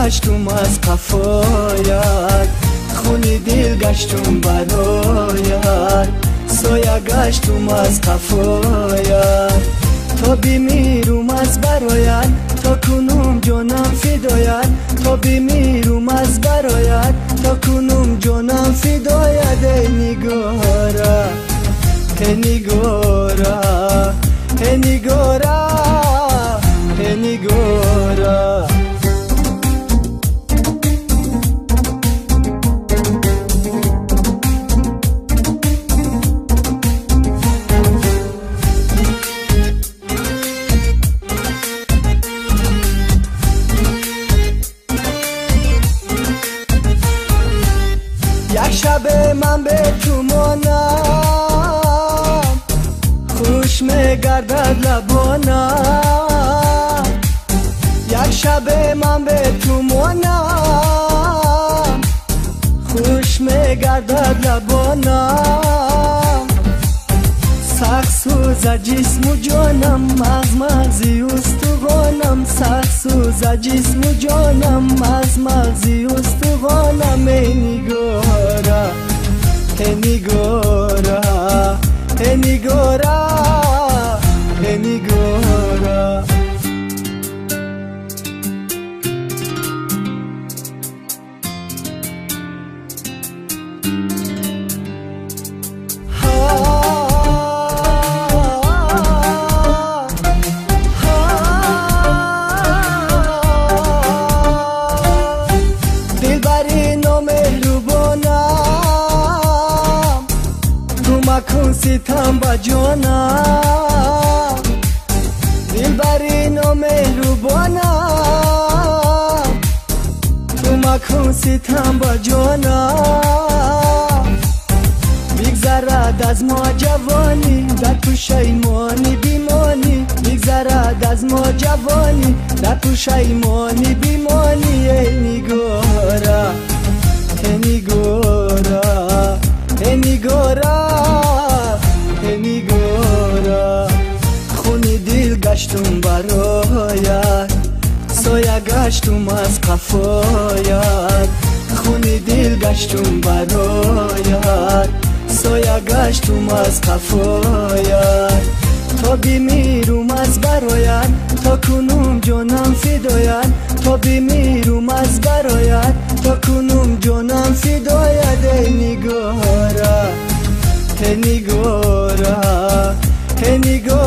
گشتم از قفایت، خونی دل گشتم برایت، سایه گشتم از قفایت. تا بمیرم از برایت، تا کنم جانم فدایت، تا بمیرم از برایت، تا کنم جانم فدایت. ای نگارا ای نگارا ای نگارا ای نگارا. یک شب من به تو مانم، خوش میگردد لبانم. یک شب من به تو مانم، خوش میگردد لبانم. سخت سوز جسم و جانم، مغزی استخوانم. سخت سوز جسم و جانم، مغزی استخوانم. ای نگارا ای نگارا ای نگارا ای نگارا. مکن ستم با جانم، دلبرین و مهربانم. تو مکن ستم با جانم، بگذرد از ما جوانی، در پشیمانی بیمانی. بگذرد از ما جوانی، در پشیمانی بیمانی. ای نگارا ای نگارا ای نگارا ای نگارا. خونی دل گشتم برایت، سایه گشتم از قفایت. خونی دل گشتم برایت، سایه گشتم از قفایت. تا بمیرم از برایت، تا کنم جانم فدایت، تا بمیرم از برایت، تا کنم جانم فدایت. ای نگارا ای نگارا ای نگارا.